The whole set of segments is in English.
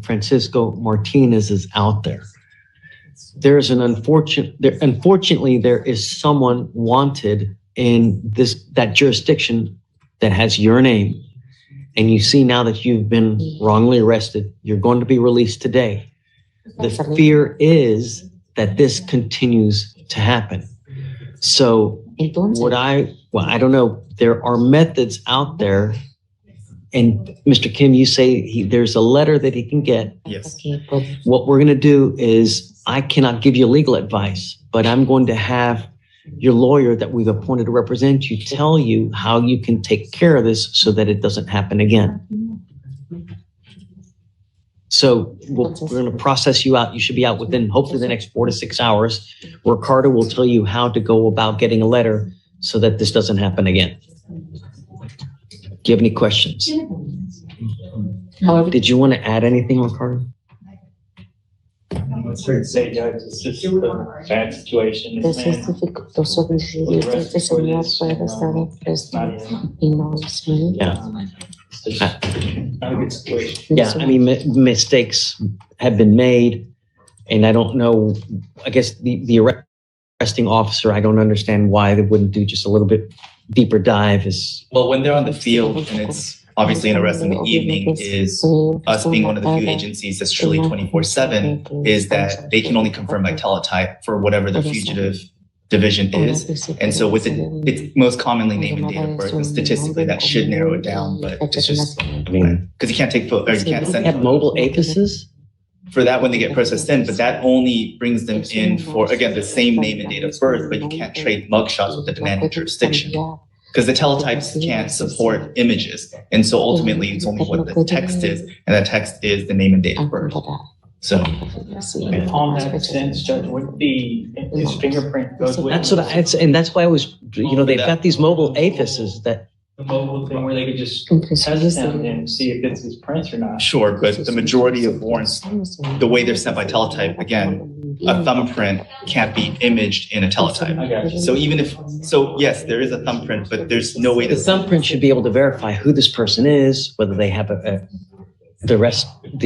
Francisco Martinez is out there. There's an unfortunately, there is someone wanted in that jurisdiction that has your name. And you see now that you've been wrongly arrested, you're going to be released today. The fear is that this continues to happen. So I don't know, there are methods out there. And Mr. Kim, you say there's a letter that he can get. Yes. What we're going to do is, I cannot give you legal advice, but I'm going to have your lawyer that we've appointed to represent you tell you how you can take care of this so that it doesn't happen again. So we're going to process you out. You should be out within hopefully the next 4 to 6 hours. Ricardo will tell you how to go about getting a letter so that this doesn't happen again. Do you have any questions? Did you want to add anything, Ricardo? It's fair to say, Judge, it's just a bad situation. This man was arrested for this. Yeah. Not a good situation. Yeah, I mean, mistakes have been made, and I don't know, I guess the arresting officer, I don't understand why they wouldn't do just a little bit deeper dive. Well, when they're on the field and it's obviously an arrest in the evening, is us being one of the few agencies that's truly 24/7, is that they can only confirm by teletype for whatever the fugitive division is. And so with it's most commonly name and date of birth, and statistically that should narrow it down, but it's just, I mean, because you can't take photos, or you can't send have mobile apices for that when they get processed in, but that only brings them in for, again, the same name and date of birth, but you can't trade mugshots with the demanding jurisdiction. Because the teletypes can't support images. And so ultimately it's only what the text is, and that text is the name and date of birth. So And on that sense, Judge, would his fingerprint goes with that's what and that's why I was, they've got these mobile apices that the mobile thing where they could just test them and see if it's his prints or not. sure, but the majority of warrants, the way they're sent by teletype, again, a thumbprint can't be imaged in a teletype. I got you. So yes, there is a thumbprint, but there's no way the thumbprint should be able to verify who this person is, whether they have the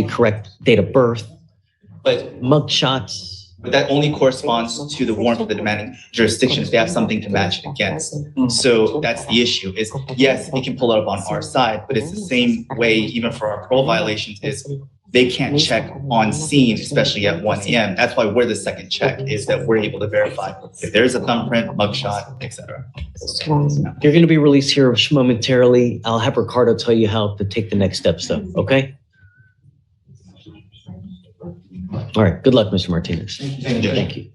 correct date of birth. But Mugshots. But that only corresponds to the warrant for the demanding jurisdiction if they have something to match it against. So that's the issue is, yes, it can pull it up on our side, but it's the same way even for our parole violations is they can't check on scene, especially at 1 a.m. That's why we're the second check, is that we're able to verify if there's a thumbprint, mugshot, etc. You're going to be released here momentarily. I'll have Ricardo tell you how to take the next steps though, okay? All right, good luck, Mr. Martinez. Thank you.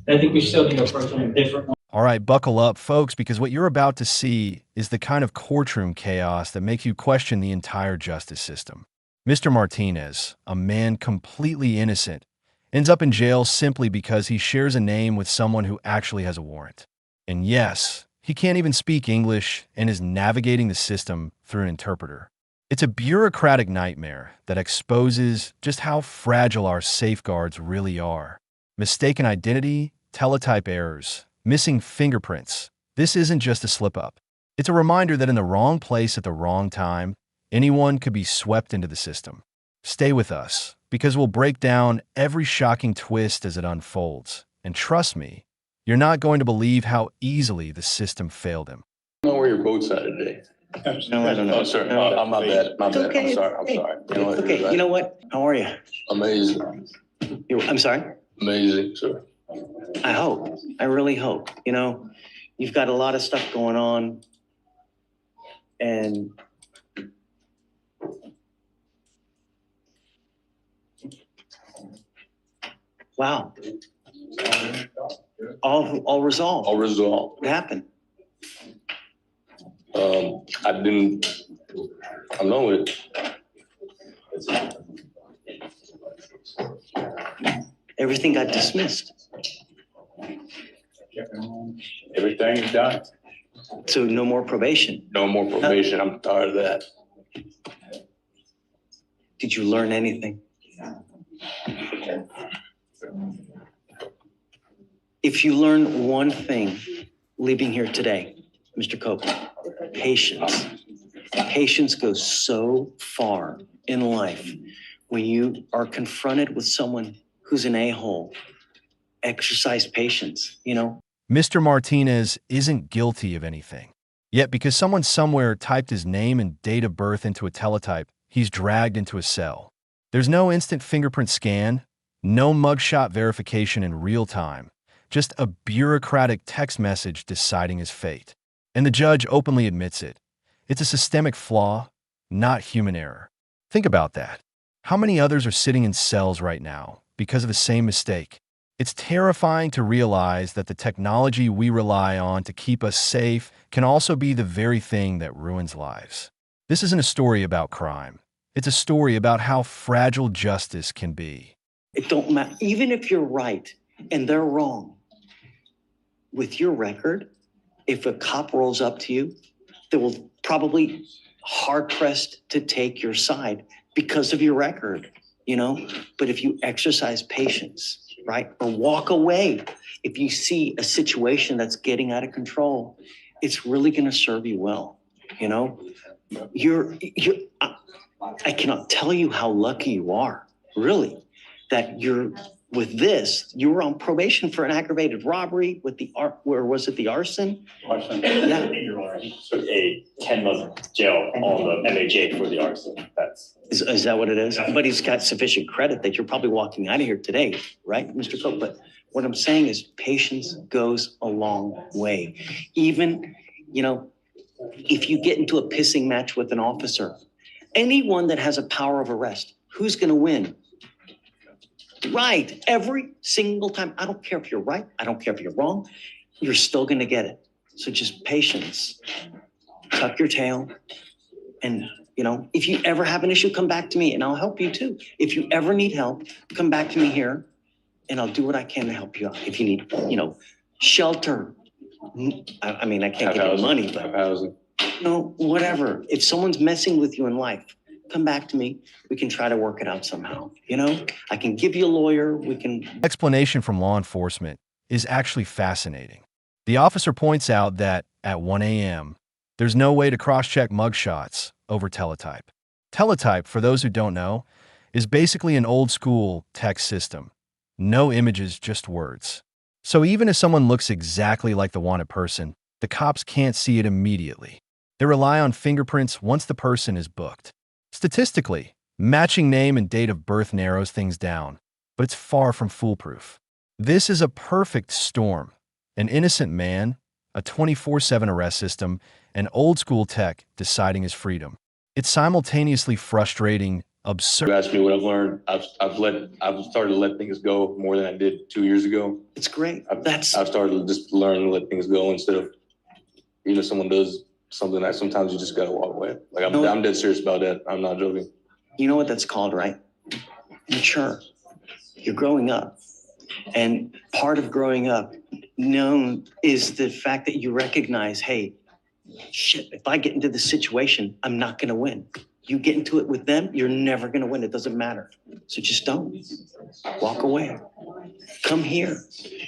I think we still need to approach them different. All right, buckle up, folks, because what you're about to see is the kind of courtroom chaos that makes you question the entire justice system. Mr. Martinez, a man completely innocent, ends up in jail simply because he shares a name with someone who actually has a warrant. And yes, he can't even speak English and is navigating the system through an interpreter. It's a bureaucratic nightmare that exposes just how fragile our safeguards really are. Mistaken identity, teletype errors, missing fingerprints. This isn't just a slip-up. It's a reminder that in the wrong place at the wrong time, anyone could be swept into the system. Stay with us, because we'll break down every shocking twist as it unfolds. And trust me, you're not going to believe how easily the system failed him. I don't know where your boat's at today. No, I don't know. Oh, sorry. My bad. My bad. Okay. I'm sorry. Hey, You know what? okay. You know what? How are you? Amazing. I'm sorry? Amazing, sir. I hope. I really hope. You've got a lot of stuff going on. And wow. All resolved. All resolved. What happened? I know it. Everything got dismissed. Everything's done. So no more probation. No more probation. I'm tired of that. Did you learn anything? If you learn one thing leaving here today, Mr. Copeland, patience. Patience goes so far in life when you are confronted with someone who's an a-hole, exercise patience, you know? Mr. Martinez isn't guilty of anything. Yet because someone somewhere typed his name and date of birth into a teletype, he's dragged into a cell. There's no instant fingerprint scan, no mugshot verification in real time, just a bureaucratic text message deciding his fate. And the judge openly admits it. It's a systemic flaw, not human error. Think about that. How many others are sitting in cells right now because of the same mistake? It's terrifying to realize that the technology we rely on to keep us safe can also be the very thing that ruins lives. This isn't a story about crime. It's a story about how fragile justice can be. It don't matter. Even if you're right and they're wrong, with your record, if a cop rolls up to you, they will probably hard-pressed to take your side because of your record, you know? But if you exercise patience, right, or walk away, if you see a situation that's getting out of control, it's really going to serve you well, you know? I cannot tell you how lucky you are, really, that you're with this. You were on probation for an aggravated robbery with where was it, the arson? Arson. Yeah. Your Honor, he took a 10-month jail on the MAJ for the arson. Is that what it is? But he's got sufficient credit that you're probably walking out of here today, right, Mr. Cook? But what I'm saying is patience goes a long way. Even, you know, if you get into a pissing match with an officer, anyone that has a power of arrest, who's going to win? Right. Every single time. I don't care if you're right. I don't care if you're wrong. You're still going to get it. So just patience. Tuck your tail. And, you know, if you ever have an issue, come back to me and I'll help you too. If you ever need help, come back to me here and I'll do what I can to help you out. If you need, you know, shelter. I mean, I can't give you money, but, you know, whatever. If someone's messing with you in life, come back to me. We can try to work it out somehow. You know, I can give you a lawyer. We can. Explanation from law enforcement is actually fascinating. The officer points out that at 1 a.m., there's no way to cross-check mugshots over teletype. Teletype, for those who don't know, is basically an old-school text system. No images, just words. So even if someone looks exactly like the wanted person, the cops can't see it immediately. They rely on fingerprints once the person is booked. Statistically, matching name and date of birth narrows things down, but it's far from foolproof. This is a perfect storm. An innocent man, a 24/7 arrest system, and old-school tech deciding his freedom. It's simultaneously frustrating, absurd. You asked me what I've learned. I've started to let things go more than I did 2 years ago. It's great. I've started to just learn to let things go instead of, even if someone does something that sometimes you just gotta walk away. Like I'm dead serious about that. I'm not joking. You know what that's called, right? Mature. You're growing up. And part of growing up known is the fact that you recognize, hey, shit, if I get into this situation, I'm not going to win. You get into it with them, you're never going to win. It doesn't matter. So just don't. Walk away. Come here.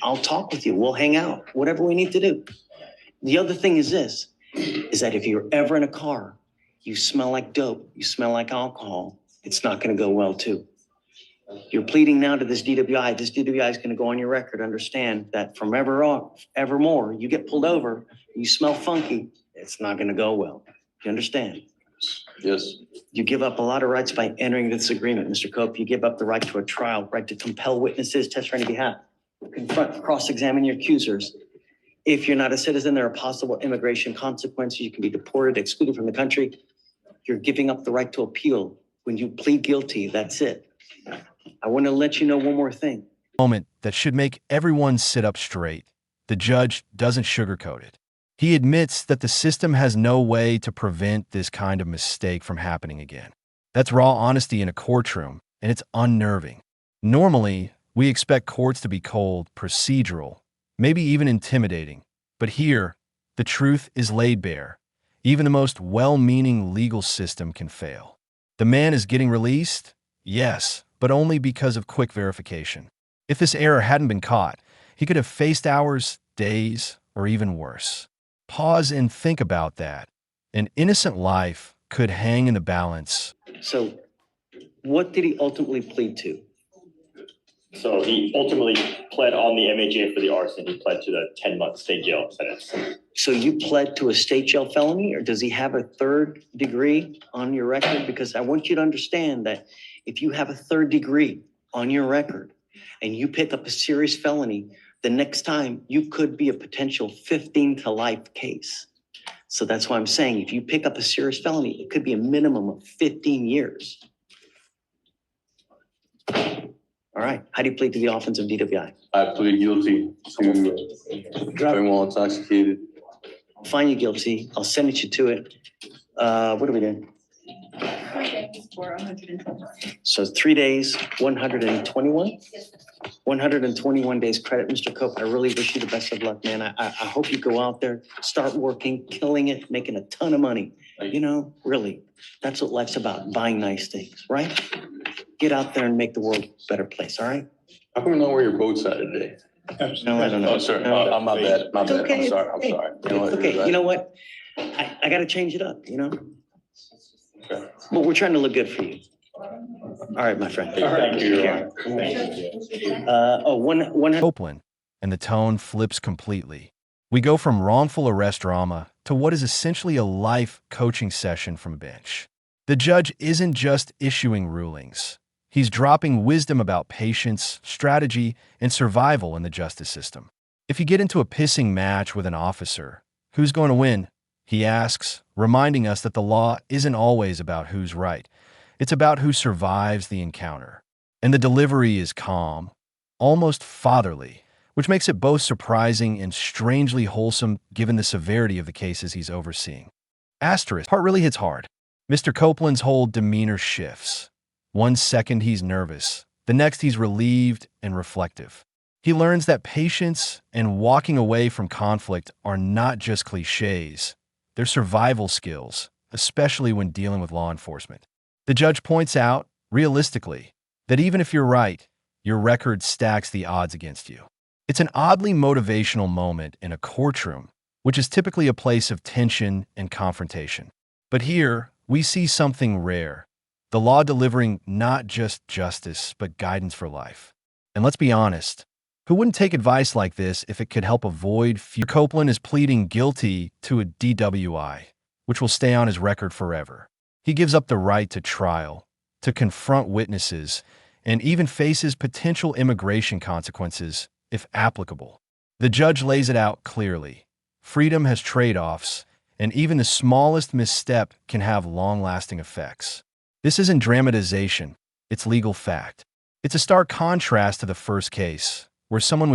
I'll talk with you. We'll hang out. Whatever we need to do. The other thing is this, is that if you're ever in a car, you smell like dope, you smell like alcohol, it's not going to go well too. You're pleading now to this DWI. This DWI is going to go on your record. Understand that from evermore, you get pulled over, you smell funky, it's not going to go well. You understand? Yes. You give up a lot of rights by entering this agreement, Mr. Cope. You give up the right to a trial, right to compel witnesses, test for any behalf, confront, cross-examine your accusers. If you're not a citizen, there are possible immigration consequences. You can be deported, excluded from the country. You're giving up the right to appeal. When you plead guilty, that's it. I want to let you know one more thing. Moment that should make everyone sit up straight. The judge doesn't sugarcoat it. He admits that the system has no way to prevent this kind of mistake from happening again. That's raw honesty in a courtroom, and it's unnerving. Normally, we expect courts to be cold, procedural, maybe even intimidating. But here, the truth is laid bare. Even the most well-meaning legal system can fail. The man is getting released? Yes, but only because of quick verification. If this error hadn't been caught, he could have faced hours, days, or even worse. Pause and think about that. An innocent life could hang in the balance. So What did he ultimately plead to? So he ultimately pled on the MAJ for the arson. He pled to the 10-month state jail sentence. So you pled to a state jail felony, or does he have a third degree on your record? Because I want you to understand that if you have a third degree on your record and you pick up a serious felony, the next time you could be a potential 15 to life case. So that's why I'm saying if you pick up a serious felony, it could be a minimum of 15 years. All right. How do you plead to the offense of DWI? I plead guilty to driving while intoxicated. Find you guilty. I'll sentence you to it. What are we doing? 3 days for 120. So 3 days, 121? 121 days credit, Mr. Cope. I really wish you the best of luck, man. I hope you go out there, start working, killing it, making a ton of money. You know, really, that's what life's about, buying nice things, right? Get out there and make the world a better place, all right? How come you know where your boat's at today? No, I don't know. Oh, sir, No. I'm my bad. My It's bad. okay. I'm sorry. I'm Hey, sorry. It's okay. You know what? I got to change it up, you know? Okay. But we're trying to look good for you. All right, my friend. Thank you, Your Honor. One. Copeland, and the tone flips completely. We go from wrongful arrest drama to what is essentially a life coaching session from a bench. The judge isn't just issuing rulings. He's dropping wisdom about patience, strategy, and survival in the justice system. If you get into a pissing match with an officer, who's going to win? He asks, reminding us that the law isn't always about who's right. It's about who survives the encounter. And the delivery is calm, almost fatherly, which makes it both surprising and strangely wholesome given the severity of the cases he's overseeing. Asterisk, part really hits hard. Mr. Copeland's whole demeanor shifts. 1 second he's nervous, the next he's relieved and reflective. He learns that patience and walking away from conflict are not just cliches. They're survival skills, especially when dealing with law enforcement. The judge points out, realistically, that even if you're right, your record stacks the odds against you. It's an oddly motivational moment in a courtroom, which is typically a place of tension and confrontation. But here, we see something rare. The law delivering not just justice, but guidance for life. And let's be honest, who wouldn't take advice like this if it could help avoid fear? Copeland is pleading guilty to a DWI, which will stay on his record forever. He gives up the right to trial, to confront witnesses, and even faces potential immigration consequences, if applicable. The judge lays it out clearly. Freedom has trade-offs, and even the smallest misstep can have long-lasting effects. This isn't dramatization, it's legal fact. It's a stark contrast to the first case, where someone